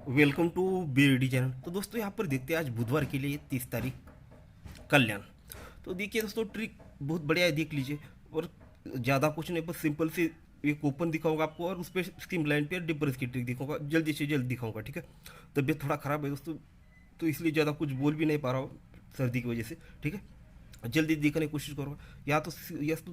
Welcome to BRD channel. तो दोस्तों यहाँ पर देखते हैं आज बुधवार के लिए 30 तारीख कल्याण। तो देखिए दोस्तों ट्रिक बहुत बढ़िया है, देख लीजिए। और ज़्यादा कुछ नहीं, बस सिंपल से एक ओपन दिखाऊंगा आपको और उस पर स्टीम लाइन पे डिफरेंस की ट्रिक दिखाऊंगा, जल्दी से जल्दी दिखाऊंगा, ठीक है। तबीयत थोड़ा ख़राब है दोस्तों, तो इसलिए ज़्यादा कुछ बोल भी नहीं पा रहा हूँ सर्दी की वजह से, ठीक है। जल्दी दिखाने की कोशिश करूँगा। या तो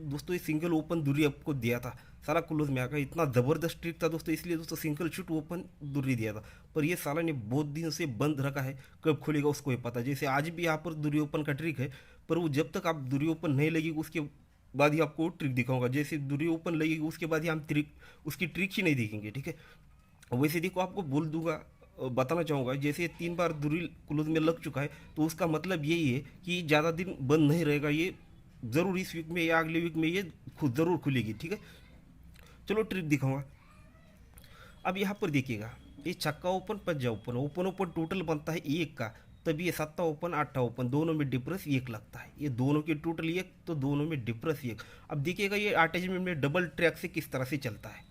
दोस्तों ये सिंगल ओपन दूरी आपको दिया था, साला क्लोज में आकर इतना ज़बरदस्त ट्रिक था दोस्तों, इसलिए दोस्तों सिंगल शूट ओपन दूरी दिया था। पर ये साला ने बहुत दिन से बंद रखा है, कब खुलेगा उसको ही पता। जैसे आज भी यहाँ पर दूरी ओपन का ट्रिक है, पर वो जब तक आप दूरी ओपन नहीं लगेगी उसके बाद ही आपको ट्रिक दिखाऊंगा। जैसे दूरी ओपन लगेगी उसके बाद ही हम ट्रिक उसकी ट्रिक ही नहीं देखेंगे, ठीक है। वैसे देखो आपको बोल दूंगा, बताना चाहूँगा, जैसे 3 बार दूरी क्लोज में लग चुका है तो उसका मतलब यही है कि ज़्यादा दिन बंद नहीं रहेगा ये, ज़रूर इस वीक में या अगले वीक में ये खुद ज़रूर खुलेगी, ठीक है। चलो ट्रिक दिखाऊंगा। अब यहाँ पर देखिएगा, ये छक्का ओपन पंजा ओपन, ओपन ओपन टोटल बनता है एक का, तभी ये सत्ता ओपन आठा ओपन, दोनों में डिफरेंस एक लगता है। ये दोनों की टोटल एक तो दोनों में डिफरेंस एक। अब देखिएगा ये अटैचमेंट में डबल ट्रैक से किस तरह से चलता है।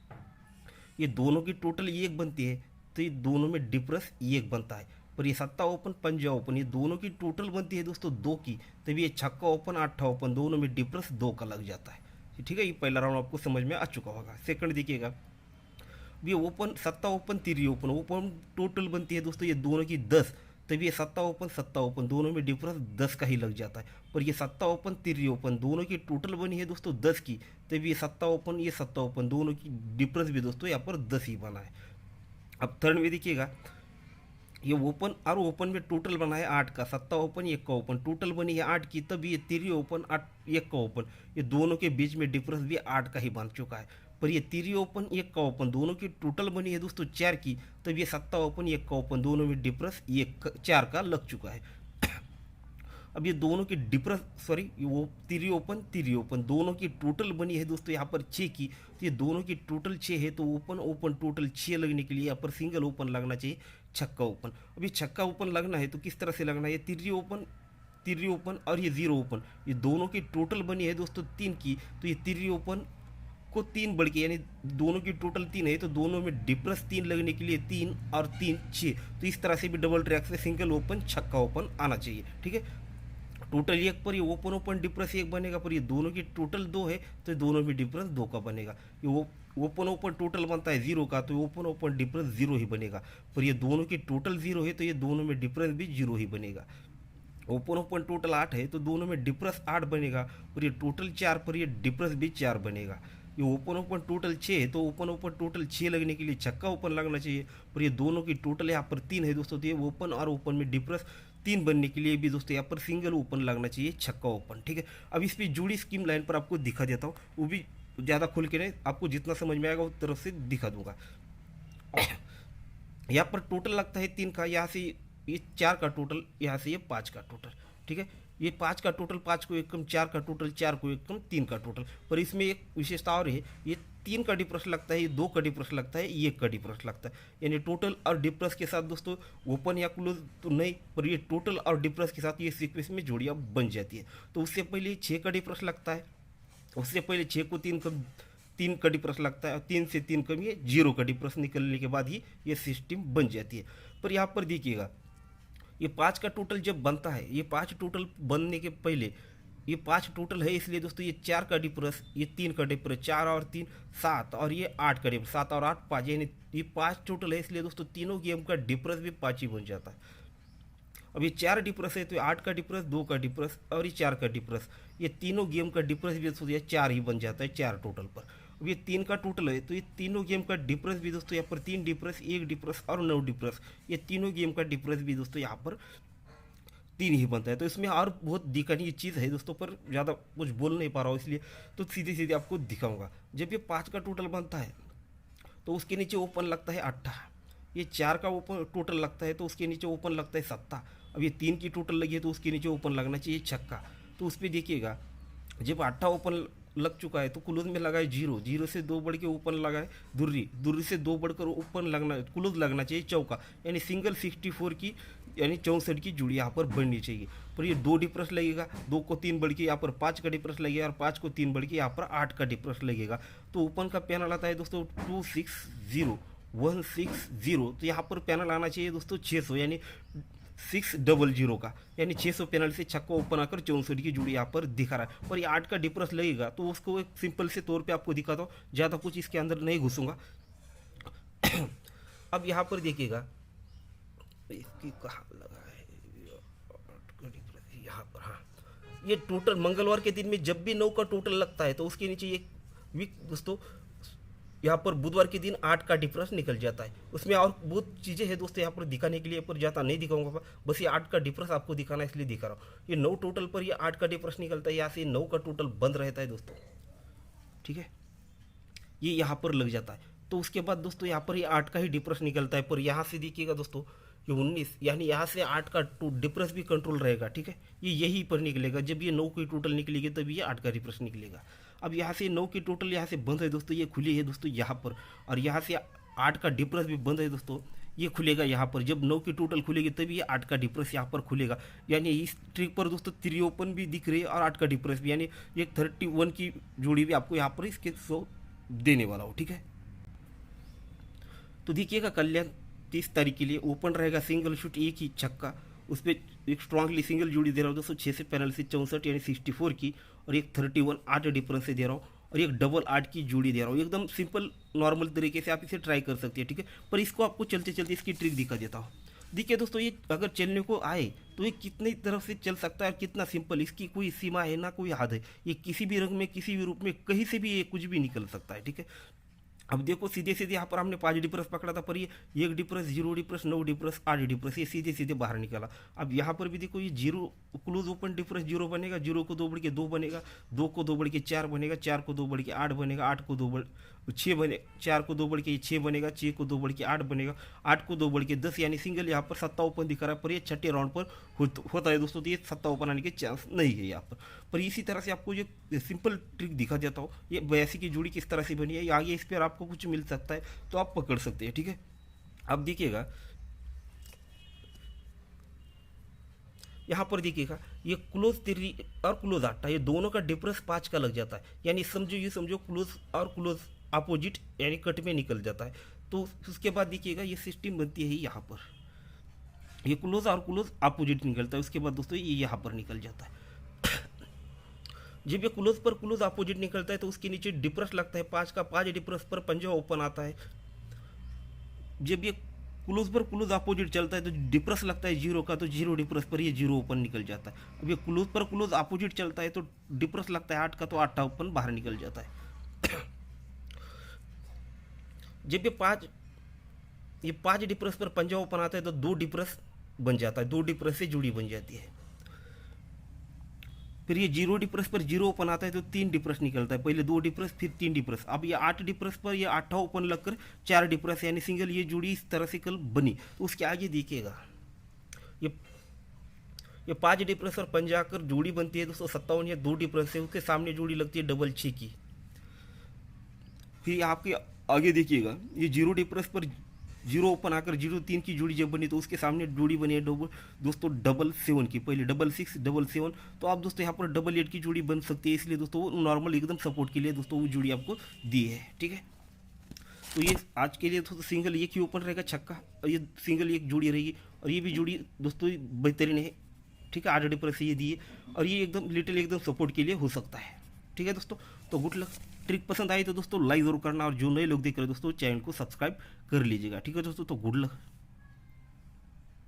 ये दोनों की टोटल एक बनती है तो ये दोनों में डिफरेंस एक बनता है। पर ये सत्ता ओपन पंजा ओपन, ये दोनों की टोटल बनती है दोस्तों दो की, तभी ये छक्का ओपन आठा ओपन, दोनों में डिफरेंस दो का लग जाता है, ठीक है। ये पहला राउंड आपको समझ में आ चुका होगा। सेकंड देखिएगा, ये ओपन सत्ता ओपन तिरी ओपन, ओपन टोटल बनती है दोस्तों ये दोनों की 10, तभी ये सत्ता ओपन, दोनों में डिफरेंस 10 का ही लग जाता है। पर ये सत्ता ओपन तिरी ओपन, दोनों की टोटल बनी है दोस्तों 10 की, तभी ये सत्ता ओपन, दोनों की डिफरेंस भी दोस्तों यहाँ पर 10 ही बना है। अब थर्ड में देखिएगा, ये ओपन और ओपन में टोटल बना है 8 का, सत्ता ओपन एक का ओपन, टोटल बनी है 8 की, तब ये तिरी ओपन 8 एक का ओपन, ये दोनों के बीच में डिफरेंस भी 8 का ही बन चुका है। पर ये तिरी ओपन एक का ओपन, दोनों की टोटल बनी है दोस्तों 4 की, तब ये सत्ता ओपन एक का ओपन, दोनों में डिफरेंस 4 का लग चुका है। अब ये दोनों की डिफरेंस, सॉरी वो तिरी ओपन दोनों की टोटल बनी है दोस्तों यहाँ पर 6 की, तो ये दोनों की टोटल 6 है, तो ओपन ओपन टोटल 6 लगने के लिए यहाँ पर सिंगल ओपन लगना चाहिए, छक्का ओपन। अब ये छक्का ओपन लगना है तो किस तरह से लगना है, ये तिरी ओपन और ये जीरो ओपन, ये दोनों की टोटल बनी है दोस्तों 3 की, तो ये तिरी ओपन को 3 बढ़ के, यानी दोनों की टोटल 3 है तो दोनों में डिफरेंस 3 लगने के लिए 3 और 3 6, तो इस तरह से भी डबल ट्रैक से सिंगल ओपन छक्का ओपन आना चाहिए, ठीक है। टोटल एक पर ये ओपन ओपन डिफरेंस एक बनेगा, पर ये दोनों की टोटल दो है तो दोनों में डिफरेंस दो का बनेगा। ये वो ओपन ओपन टोटल बनता है जीरो का, तो ओपन ओपन डिफरेंस जीरो ही बनेगा। पर ये दोनों की टोटल जीरो है तो ये दोनों में डिफरेंस भी जीरो ही बनेगा। ओपन ओपन टोटल 8 है तो दोनों में डिफरेंस 8 बनेगा, और ये टोटल 4 पर ये डिफरेंस भी 4 बनेगा। ये ओपन ओपन टोटल 6 है तो ओपन ओपन टोटल 6 लगने के लिए छक्का ओपन लगना चाहिए, पर ये दोनों की टोटल यहाँ पर 3 है दोस्तों, तो ये ओपन और ओपन में डिफरेंस 3 बनने के लिए भी दोस्तों यहाँ पर सिंगल ओपन लगना चाहिए, छक्का ओपन, ठीक है। अब इस पर जुड़ी स्कीम लाइन पर आपको दिखा देता हूँ, वो भी ज़्यादा खुल के नहीं, आपको जितना समझ में आएगा उस तरफ से दिखा दूंगा। यहाँ पर टोटल लगता है 3 का, यहाँ से ये 4 का टोटल, यहाँ से ये 5 का टोटल, ठीक है। ये 5 का टोटल, 5 को एक कम 4 का टोटल, 4 को एक कम 3 का टोटल। पर इसमें एक विशेषता और है, ये 3 का डिफरेंस लगता है, ये 2 का डिफरेंस लगता है, ये 1 का डिफरेंस लगता है। यानी टोटल और डिफरेंस के साथ दोस्तों ओपन या क्लोज तो नहीं, पर ये टोटल और डिफरेंस के साथ ये सीक्वेंस में जोड़ियाँ बन जाती है। तो उससे पहले 6 का डिफरेंस लगता है, उससे पहले 6 को 3 कम 3 का डिफरेंस लगता है, और 3 से 3 कम ये 0 का डिफरेंस निकलने के बाद ही ये सिस्टम बन जाती है। पर यहाँ पर देखिएगा, ये 5 का टोटल जब बनता है, ये 5 टोटल बनने के पहले ये 5 टोटल है, इसलिए दोस्तों ये 4 का डिफरेंस, ये 3 का डिफरेंस, 4 और 3 7, और ये 8 का डिफरेंस, 7 और 8 5, यानी ये 5 टोटल है, इसलिए दोस्तों तीनों गेम का डिफरेंस भी 5 ही बन जाता है। अब ये 4 डिफरेंस है तो 8 का डिफरेंस, 2 का डिफरेंस और ये 4 का डिफरेंस, ये तीनों गेम का डिफरेंस भी दोस्तों 4 ही बन जाता है 4 टोटल पर। अब ये 3 का टोटल है तो ये तीनों गेम का डिफरेंस भी दोस्तों यहाँ पर 3 डिफरेंस, 1 डिफरेंस और 9 डिफरेंस, ये तीनों गेम का डिफरेंस भी दोस्तों यहाँ पर 3 ही बनता है। तो इसमें और बहुत दिखाने की चीज़ है दोस्तों, पर ज़्यादा कुछ बोल नहीं पा रहा हूँ इसलिए तो सीधे सीधे आपको दिखाऊंगा। जब ये 5 का टोटल बनता है तो उसके नीचे ओपन लगता है 8, ये 4 का ओपन टोटल लगता है तो उसके नीचे ओपन लगता है 7। अब ये 3 की टोटल लगी है तो उसके नीचे ओपन लगना चाहिए छक्का। तो उस पर देखिएगा, जब 8 ओपन लग चुका है तो क्लोज में लगा है 0, 0 से 2 बढ़ के ओपन लगा है दुर्री, दुर्री से 2 बढ़कर ओपन लगना, क्लोज लगना चाहिए चौका, यानी सिंगल 64 की, यानी 64 की जुड़ी यहाँ पर बननी चाहिए। पर ये 2 डिफरेंस लगेगा, 2 को 3 बढ़ के यहाँ पर 5 का डिफरेंस लगेगा, और 5 को 3 बढ़ के यहाँ पर 8 का डिफरेंस लगेगा। तो ओपन का पैनल आता है दोस्तों 260, 160, तो यहाँ पर पैनल आना चाहिए दोस्तों 600, यानी 600 का, यानी 600 पैनल से छक्का ओपन आकर 64 की जोड़ी यहाँ पर दिखा रहा है। पर ये 8 का डिफरेंस लगेगा, तो उसको एक सिंपल से तौर पे आपको दिखाता हूँ, ज़्यादा कुछ इसके अंदर नहीं घुसूंगा। अब यहाँ पर देखिएगा, इसकी कहाँ लगा है, यहाँ पर, हाँ, ये टोटल मंगलवार के दिन में जब भी 9 का टोटल लगता है तो उसके नीचे ये वीक दोस्तों, यहाँ पर बुधवार के दिन 8 का डिफरेंस निकल जाता है। उसमें और बहुत चीज़ें हैं दोस्तों यहाँ पर दिखाने के लिए, पर ज़्यादा नहीं दिखाऊंगा, बस ये 8 का डिफरेंस आपको दिखाना है इसलिए दिखा रहा हूँ। ये 9 टोटल पर ये 8 का डिफरेंस निकलता है, यहाँ से 9 का टोटल बंद रहता है दोस्तों, ठीक है, ये यहाँ पर लग जाता है। तो उसके बाद दोस्तों यहाँ पर ये 8 का ही डिफरेंस निकलता है, पर यहाँ से देखिएगा दोस्तों ये 19, यानी यहाँ से 8 का डिफरेंस भी कंट्रोल रहेगा, ठीक है, ये यही पर निकलेगा। जब ये 9 की टोटल निकलेगी तब ये 8 का डिफरेंस निकलेगा। अब यहाँ से 9 की टोटल यहाँ से बंद है दोस्तों, ये खुली है दोस्तों यहाँ पर, और यहाँ से 8 का डिफरेंस भी बंद है दोस्तों, ये खुलेगा यहाँ पर। जब 9 की टोटल खुलेगी तभी ये 8 का डिफरेंस यहाँ पर खुलेगा, यानी इस ट्रिक पर दोस्तों 3 ओपन भी दिख रही है और 8 का डिफरेंस भी, यानी ये 31 की जोड़ी भी आपको यहाँ पर इसके शो देने वाला हो, ठीक है। तो देखिएगा कल्याण 30 तारीख के लिए ओपन रहेगा, सिंगल शूट एक ही छक्का, उस पर एक स्ट्रांगली सिंगल जोड़ी दे रहा हूँ दोस्तों 6 से पैनल से 64 यानी 64 की, और एक 31 8 डिफरेंस से दे रहा हूँ, और एक डबल 8 की जोड़ी दे रहा हूँ। एकदम सिंपल नॉर्मल तरीके से आप इसे ट्राई कर सकते हैं, ठीक है। पर इसको आपको चलते चलते इसकी ट्रिक दिखा देता हूँ। देखिए दोस्तों, ये अगर चलने को आए तो ये कितनी तरफ से चल सकता है और कितना सिंपल, इसकी कोई सीमा है ना कोई हद है। ये किसी भी रंग में किसी भी रूप में कहीं से भी ये कुछ भी निकल सकता है, ठीक है। अब देखो सीधे सीधे यहाँ पर हमने 5 डिफरेंस पकड़ा था, पर ये 1 डिफरेंस 0 डिफरेंस 9 डिफरेंस 8 डिफरेंस, ये सीधे सीधे बाहर निकला। अब यहाँ पर भी देखो ये 0 क्लोज ओपन डिफरेंस 0 बनेगा, 0 को 2 बढ़ के 2 बनेगा, 2 को 2 बढ़ के 4 बनेगा, 4 को 2 बढ़ के 8 बनेगा, 8 को 2 बढ़ 6 बने, 4 को 2 बढ़ के 6 बनेगा, 6 को 2 बढ़ के 8 बनेगा, 8 को 2 बढ़ के 10, यानी सिंगल यहाँ पर 7 ओपन दिखा रहा है, पर ये छठे राउंड पर होता है दोस्तों, तो ये 7 ओपन आने के चांस नहीं है यहाँ पर इसी तरह से आपको ये सिंपल ट्रिक दिखा देता हूँ। ये 82 की जोड़ी किस तरह से बनी है, आगे इस पर आपको कुछ मिल सकता है तो आप पकड़ सकते हैं, ठीक है। अब देखिएगा यहाँ पर देखिएगा ये क्लोज 3 और क्लोज 8 ये दोनों का डिफरेंस 5 का लग जाता है, यानी समझो क्लोज और क्लोज अपोजिट यानी कट में निकल जाता है। तो उसके बाद देखिएगा ये सिस्टम बनती है यहाँ पर, ये क्लोज और क्लोज अपोजिट निकलता है, उसके बाद दोस्तों ये यहाँ पर निकल जाता है। जब ये क्लोज पर क्लोज अपोजिट निकलता है तो उसके नीचे डिफरेंस लगता है 5 का, 5 डिफरेंस पर पंजा ओपन आता है। जब ये क्लोज पर क्लोज अपोजिट चलता है तो डिफरेंस लगता है 0 का, तो 0 डिफरेंस पर ये 0 ओपन निकल जाता है। अब ये क्लोज पर क्लोज अपोजिट चलता है तो डिफरेंस लगता है 8 का, तो 8 ओपन बाहर निकल जाता है। जब ये 5 डिफरेंस पर पंजा ओपन आता है तो 2 डिफरेंस बन जाता है, 2 डिफरेंस से जोड़ी बन जाती है। फिर ये 0 डिफरेंस पर 0 ओपन आता है तो 3 डिफरेंस निकलता है, पहले 2 डिफरेंस फिर 3 डिफरेंस। अब ये 8 डिफरेंस पर ये 8 ओपन लगकर 4 डिफरेंस यानी सिंगल ये जोड़ी इस तरह से कल बनी। तो उसके आगे देखिएगा ये 5 डिफरेंस और पंजा आकर जोड़ी बनती है दोस्तों 57, या 2 डिफरेंस है, उसके सामने जोड़ी लगती है डबल 6 की। फिर आपके आगे देखिएगा ये 0 डिफरेंस पर 0 ओपन आकर 0 3 की जोड़ी जब बनी तो उसके सामने जोड़ी बनी है दोस्तों डबल 7 की, पहले डबल 6 डबल 7। तो आप दोस्तों यहाँ पर डबल 8 की जोड़ी बन सकती है, इसलिए दोस्तों वो नॉर्मल एकदम सपोर्ट के लिए दोस्तों वो जोड़ी आपको दी है, ठीक है। तो ये आज के लिए दोस्तों सिंगल एक ही ओपन रहेगा छक्का, और ये सिंगल एक जोड़ी रहेगी, और ये भी जोड़ी दोस्तों बेहतरीन है, ठीक है। 8 डिफरेंस से ये दी है, और ये एकदम लिटिल एकदम सपोर्ट के लिए हो सकता है, ठीक है दोस्तों। तो गुड लक। ट्रिक पसंद आई तो दोस्तों लाइक जरूर करना, और जो नए लोग देख रहे हैं दोस्तों चैनल को सब्सक्राइब कर लीजिएगा, ठीक है दोस्तों। तो गुड लक।